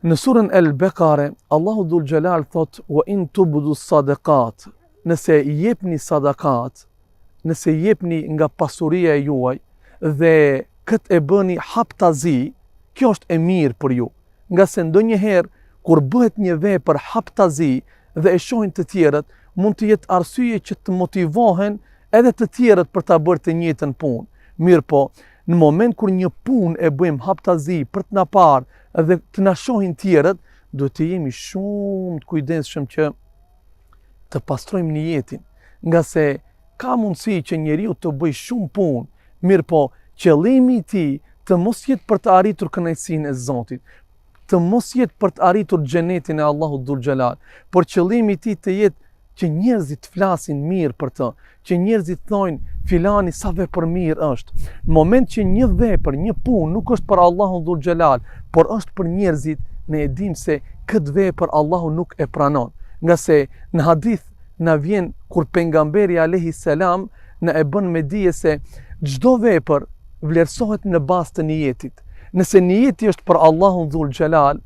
Në surën El-Bekare, Allahu Dhul Gjelal thot, wa in tubdu sadaqat, nëse jepni sadakat, nëse jepni nga pasuria e juaj, dhe këtë e bëni haptazi, kjo është e mirë për ju. Nga se ndonjëherë, kur bëhet një vepër haptazi dhe e shohin të tjerët, mund të jetë arsye që të motivohen edhe të tjerët për ta bërë të njëjtën punë. Mirë po, në moment kur një punë e bëjmë haptazi për të na parë dhe të na shohin tjerët, duhet të jemi shumë të kujdesshëm që të pastrojmë niyetin, nga se ka mundësi që njeriu të bëjë shumë punë, mirë po, qëllimi i tij të mos jetë për të arritur kënaqësinë e Zotit, të mos jetë për të arritur xhenetin e Allahut Dhul Gjelal, por qëllimi i tij të jetë që njerëzit flasin mirë për të, që njerëzit thojnë filani sa vepër mirë është. Në moment që një vepër, një punë nuk është për Allahun Dhul Gjelal, por është për njerëzit, ne e dim se këtë vepër Allahu nuk e pranon. Nga se në hadith na vjen kur pejgamberi alayhi salam na e bën me dije se çdo vepër vlerësohet në bazë të niyetit. Nëse niyeti është për Allahun Dhul Gjelal,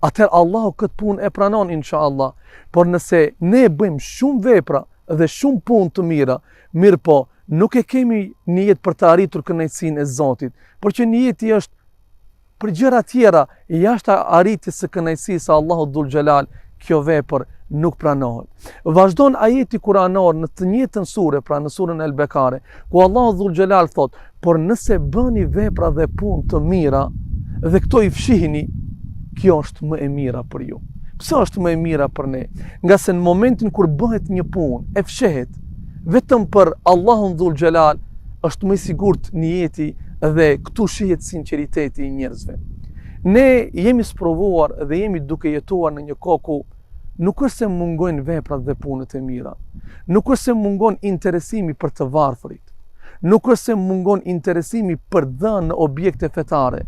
atëherë Allahu këtë punë e pranon inshallah. Por nëse ne bëjmë shumë vepra dhe shumë punë të mira, mirë po, nuk e kemi nijet për të arritur kënaqësinë e Zotit, por që niyeti është për gjëra tjera jashtë arritjes së kënaqësisë së Allahut Dhul Gjelal, kjo vepër nuk pranohet. Vazhdon ajeti kuranor në të njëjtën sure, pra në surën El-Bekare, ku Allahu Dhul Gjelal thot, por nëse bëni vepra dhe punë të mira dhe këto i fshihni, kjo është më e mira për ju. Pse është më e mira për ne? Nga se në momentin kur bëhet një punë e fshehet vetëm për Allahun Dhul Gjelal, është më i sigurt niyeti dhe këtu shihet sinqeriteti i njerëzve. Ne jemi sprovuar dhe jemi duke jetuar në një kohë ku nuk është se mungojnë veprat dhe punët e mira, nuk është se mungon interesimi për të varfërit, nuk është se mungon interesimi për dhënë në objekte fetare,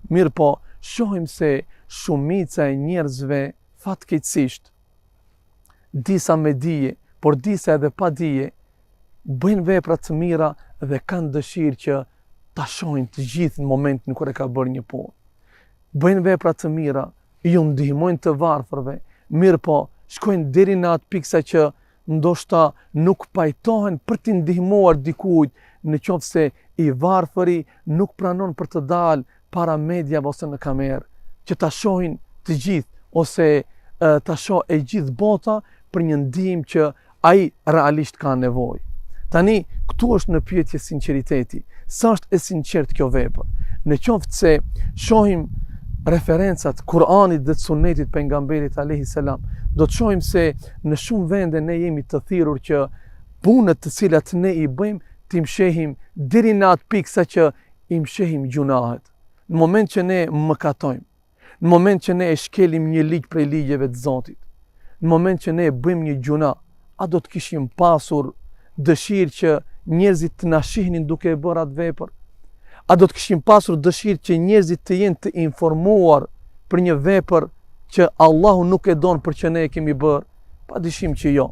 mirë po, shohim se shumica e njerëzve fatkeqësisht, disa me dije, por disa edhe pa dije, bëjnë vepra të mira dhe kanë dëshirë që ta shohin të gjithë në momentin kur e ka bërë një punë. Bëjnë vepra të mira, ju ndihmojnë të varfërve, mirë po, shkojnë deri në atë pikë që ndoshta nuk pajtohen për t'i ndihmuar dikujt, në qoftë se i varfëri nuk pranon për të dalë para mediave ose në kamerë, që ta shohin të gjithë, ose ta shoh e gjithë bota për një ndihmë që ai realisht ka nevojë. Tani, këtu është në pyetje sinqeriteti. Sa është e sinqert kjo vepër? Në qoftë se shohim referencat Kur'anit dhe Sunetit pejgamberit alayhi salam, do të shohim se në shumë vende ne jemi të thirrur që punët të cilat ne i bëjmë t'i mshehim deri në atë pikë sa që i mshehim gjunahet. Në moment që ne mëkatojmë, në moment që ne e shkelim një ligj prej ligjeve të Zotit, në moment që ne bëjmë një gjuna, a do të kishim pasur dëshirë që njerëzit të na shihnin duke e bërë atë vepër? A do të kishim pasur dëshirë që njerëzit të jenë të informuar për një vepër që Allahu nuk e don për që ne e kemi bërë? Padyshim që jo.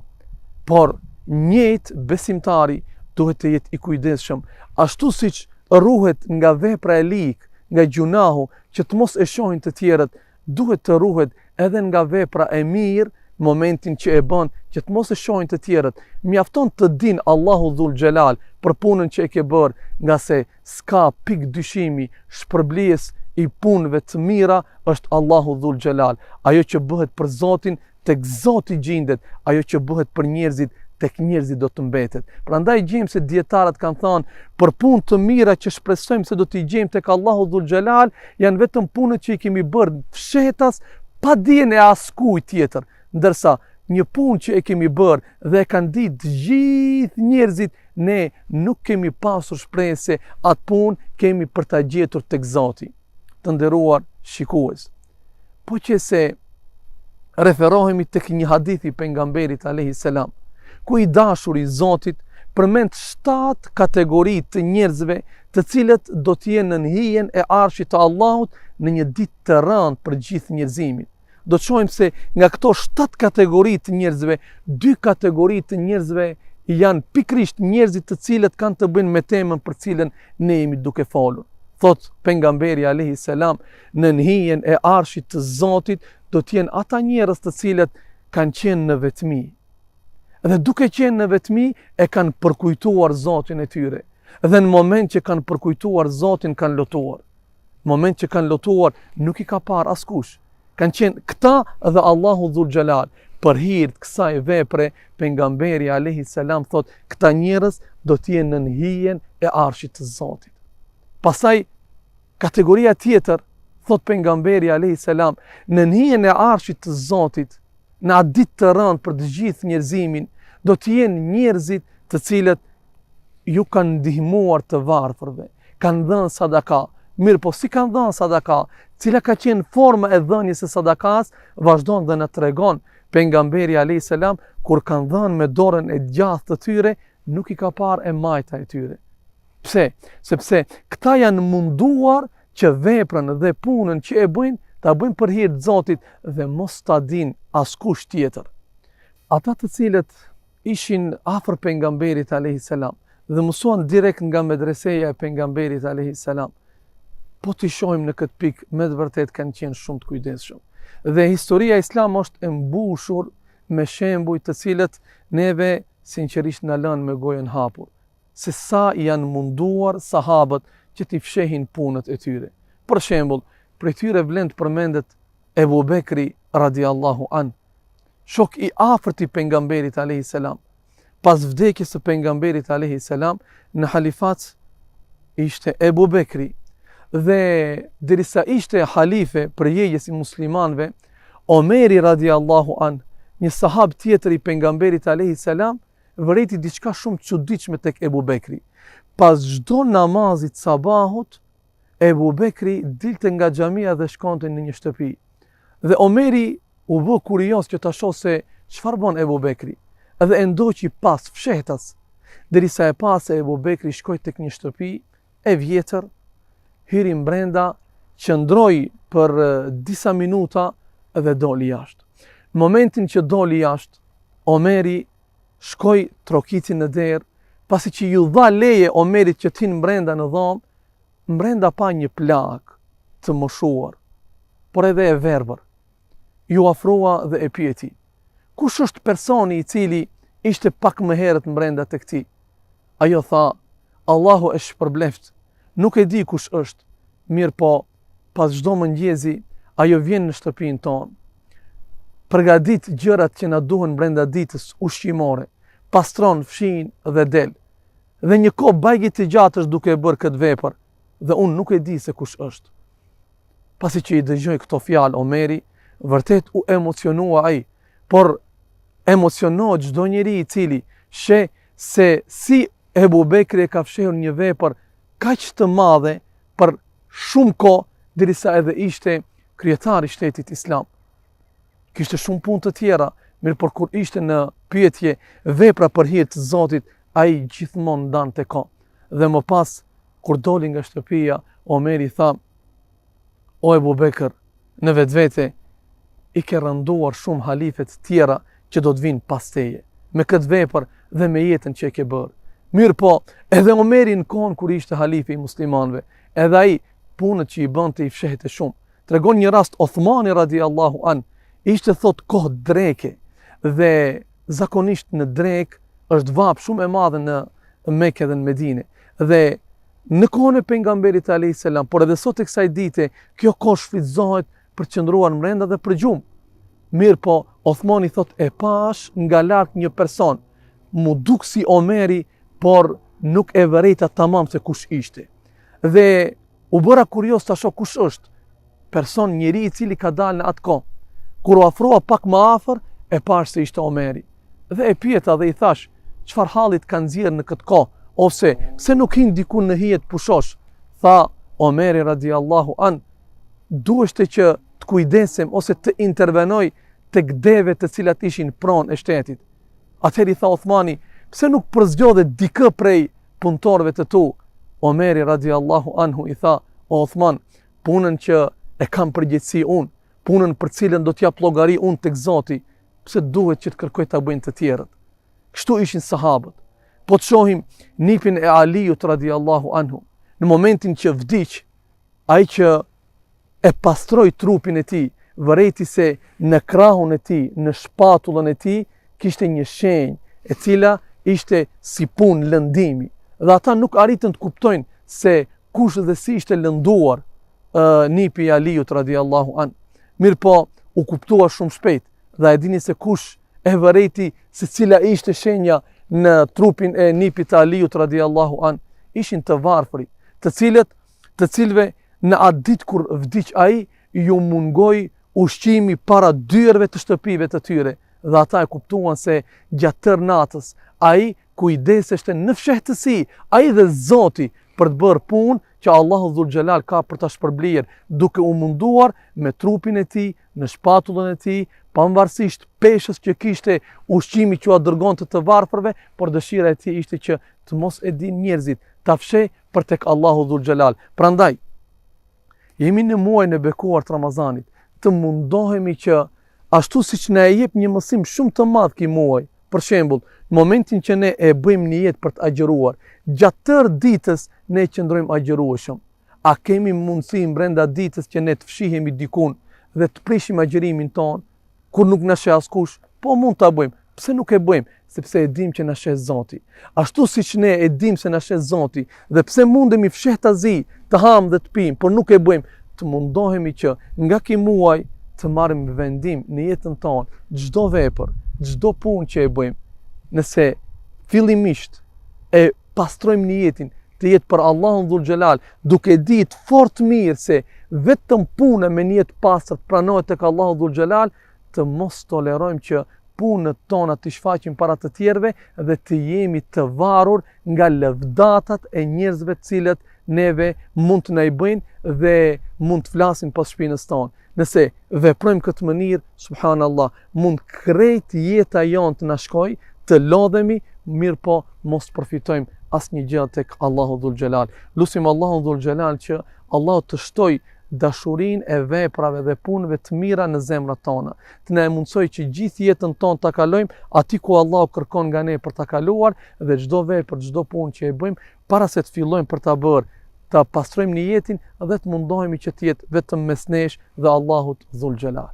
Por njëjtë besimtari duhet të jetë i kujdesshëm, ashtu siç ruhet nga vepra e lig, nga gjunahu, që të mos e shohin të tjerët, duhet të ruhet edhe nga vepra e mirë, në momentin që e bën, që të mos e shohin të tjerët. Mjafton të din Allahu Dhul Gjelal për punën që e ke bërë, nga se s'ka pik dyshimi, shpërblies i punëve të mira është Allahu Dhul Gjelal. Ajo që bëhet për Zotin, tek Zoti gjendet, ajo që bëhet për njerëzit, tek njerëzit do të mbetet. Prandaj gjejmë se dietarët kanë thënë, për punë të mira që shpresojmë se do t'i gjejmë tek Allahu Dhul Gjelal, janë vetëm punët që i kemi bërë fshetas, pa dijen e askujt tjetër. Ndërsa një punë që e kemi bërë dhe kanë ditë të gjithë njerëzit, ne nuk kemi pasur shpresë se atë punë kemi për ta gjetur tek Zoti. Të nderuar shikues, po që se referohemi tek një hadith i pejgamberit alayhi salam, ku i dashur i Zotit përmend 7 kategori të njerëzve të cilët do të jenë në hijen e arshit të Allahut në një ditë të rëndë për gjithë njerëzimin. Do të shohim se nga këto 7 kategori të njerëzve, 2 kategori të njerëzve janë pikrisht njerëzit të cilët kanë të bëjnë me temën për cilën ne jemi duke folur. thot pejgamberi alayhi salam, në hijen e arshit të Zotit do të jenë ata njerëz të cilët kanë qenë në vetmi. Dhe duke qenë në vetmi e kanë përkujtuar Zotin e tyre. Dhe në moment që kanë përkujtuar Zotin kanë lutuar. Në moment që kanë lutuar nuk i ka parë askush. Kanë qenë këta dhe Allahu Dhul Xhelal. Për hir të kësaj vepre, pejgamberi alayhi salam thot, këta njerëz do të jenë në hijen e arshit të Zotit. Pastaj kategoria tjetër, thot pejgamberi alayhi salam, në hijen e arshit të Zotit, në atë ditë të rëndë për të gjithë njerëzimin, do të jenë njerëzit të cilët ju kanë ndihmuar të varfërve, kanë dhënë sadaka. Mirë, po si kanë dhënë sadaka, cila ka qenë forma e dhënies së sadakas, vazhdon dhe na tregon pejgamberi alayhis salam, kur kanë dhënë me dorën e gjathë të tyre, nuk i ka parë e majta e tyre. Pse? Sepse këta janë munduar që veprën dhe punën që e bëjnë, ta bëjnë për hir të Zotit dhe mos ta din askush tjetër. Ata të cilët ishin afër pejgamberit alayhis salam dhe mësuan direkt nga medreseja e pejgamberit alayhis salam, po t'i shohim në këtë pikë, me të vërtet kanë qenë shumë të kujdesshëm. Dhe historia islam është e mbushur me shembuj të cilët neve sinqerisht na lënë me gojën hapur, se sa janë munduar sahabët që t'i fshehin punët e tyre. Për shembull, prej tyre vlen të përmendet Ebu Bekri radiallahu an, shok i afërt i pejgamberit alayhis salam. Pas vdekjes së pejgamberit alayhis salam, në halifat ishte Ebu Bekri, dhe derisa ishte halife përgjegjës i muslimanëve, Omeri radiallahu an, një sahab tjetër i pejgamberit alayhis salam, vëreti diçka shumë çuditshme tek Ebu Bekri. Pas çdo namazit sabahut, Ebu Bekri dilte nga xhamia dhe shkonte në një shtëpi. Dhe Omeri u bë kurioz që ta shohë se çfarë bën Ebu Bekri. Dhe e ndoqi pas fshehtas, derisa e pa se Ebu Bekri shkoi tek një shtëpi e vjetër, hyri brenda, qëndroi për disa minuta dhe doli jashtë. Në momentin që doli jashtë, Omeri shkoi trokiti në derë, pasi që ju dha leje Omerit që t'hin brenda në dhomë, brenda pa një plak të moshuar, por edhe e verbër. Ju afrua dhe e pyeti, kush është personi i cili ishte pak më herët brenda të këti? Ajo tha, Allahu e shpërbleft, nuk e di kush është, mirë po, pas çdo mëngjesi, ajo vjen në shtëpinë tonë, përgadit gjërat që na duhen brenda ditës ushqimore, pastron fshin dhe del. Dhe një kohë bajgi të gjatë është duke bërë këtë vepër, dhe unë nuk e di se kush është. Pasi që i dëgjoj këto fjalë Omeri, vërtet u emocionua ai, por emocionohet çdo njeri i cili sheh se si Ebu Bekri e ka fshehur një vepër kaq të madhe për shumë kohë, derisa edhe ishte kryetar i shtetit islam. Kishte shumë punë të tjera, mirë por kur ishte në pyetje vepra për hir të Zotit, ai gjithmonë ndante kohë. Dhe më pas, kur doli nga shtëpia, Omeri tha, o Ebu Bekër, në vetvete, i ke rënduar shumë halifet tjera që do të vinë pas teje, me këtë vepër dhe me jetën që e ke bërë. Mirë po, edhe Omeri në kohën kur ishte halifi i muslimanëve, edhe ai punët që i bënte i fshehte shumë. Tregon një rast Othmani radiallahu an, ishte thot kohë dreke, dhe zakonisht në drek është vap shumë e madhe në Mekë dhe në Medinë. Dhe në kohën e pejgamberit alayhis salam, por edhe sot e kësaj dite, kjo kohë shfrytëzohet për të qëndruar brenda dhe për gjumë. Mirë po, Othmani thot e pash nga lart një person, mu duk si Omeri, por nuk e vërejta tamam se kush ishte. Dhe u bëra kurioz ta shoh kush është person, njeri i cili ka dalë në atë kohë. Kur u afrua pak më afër, e pash se ishte Omeri. Dhe e pyeta dhe i thash, çfarë hallit ka nxjerrë në këtë kohë, ose pse nuk hin diku në hije të pushosh? Tha Omeri radiallahu an, duheshte që të kujdesem ose të intervenoj tek deve të cilat ishin pronë e shtetit. Atëherë i tha Othmani, pse nuk përzgjodhe dikë prej punëtorëve të tu? Omeri radiallahu anhu i tha, o Othman, punën që e kam përgjegjësi unë, punën për cilën do t'jap llogari unë tek Zoti, pse duhet që të kërkoj ta bëjnë të tjerët? Kështu ishin sahabët. Po të shohim nipin e Aliut radiallahu anhu, në momentin që vdiq ai që e pastroi trupin e tij, vëreti se në krahun e tij, në shpatullën e tij, kishte një shenjë e cila ishte si punë lëndimi. Dhe ata nuk arritën të kuptojnë se kush dhe si ishte lënduar nipi i Aliut radiallahu an. Mirë po, u kuptua shumë shpejt dhe e dini se kush e vëreti se cila ishte shenja në trupin e nipit të Aliut radiallahu an. Ishin të varfërit, të cilëve në atë ditë kur vdiq ai, ju mungoi ushqimi para dyerve të shtëpive të tyre. Dhe ata e kuptuan se gjatë tërë natës ai kujdeseshte në fshehtësi, ai dhe Zoti, për të bërë punë që Allahu Dhul Xhelal ka për ta shpërblyer, duke u munduar me trupin e tij, në shpatullën e tij, pavarësisht peshës që kishte, ushqimi që ua dërgonte të varfërve, por dëshira e tij ishte që të mos e dinë njerëzit, ta fshej për tek Allahu Dhul Xhelal. Prandaj, jemi në muajin e bekuar të Ramazanit, të mundohemi që ashtu siç na e jep një mësim shumë të madh ky muaj. Për shembull, në momentin që ne e bëjmë niyet për të agjëruar, gjatë tërë ditës ne qëndrojmë agjërueshëm. A kemi mundësi brenda ditës që ne të fshihemi dikun dhe të prishim agjërimin ton, kur nuk na sheh askush? Po mund ta bëjmë. Pse nuk e bëjmë? Sepse e dim që na sheh Zoti. Ashtu siç ne e dim se na sheh Zoti, dhe pse mundemi fshehtazi të ham dhe të pim, por nuk e bëjmë, të mundohemi që nga ky muaj të marrim vendim në jetën tonë, çdo vepër, çdo punë që e bëjmë, nëse fillimisht e pastrojmë niyetin të jetë për Allahun Dhul Xhelal, duke ditë fort mirë se vetëm puna me niyet pastër pranohet tek Allahu Dhul Xhelal, të mos tolerojmë që punët tona të shfaqim para të tjerëve dhe të jemi të varur nga lëvdatat e njerëzve të cilët neve mund të na i bëjnë dhe mund të flasin pas shpinës tonë. Nëse veprojmë këtë mënyrë, subhanallah, mund krejt jeta jonë të na shkojë, të lodhemi, mirë po mos përfitojmë asnjë gjë tek Allahu Dhul Xhelal. Lutim Allahu Dhul Xhelal që Allahu të shtoj dashurinë e veprave dhe punëve të mira në zemrat tona. Të na mundsoj që gjithë jetën tonë ta kalojmë aty ku Allahu kërkon nga ne për ta kaluar, dhe çdo vepër, çdo punë që e bëjmë, para se të fillojmë për ta bërë, ta pastrojmë niyetin dhe të mundohemi që të jetë vetëm mes nesh dhe Allahut Dhul Xhelal.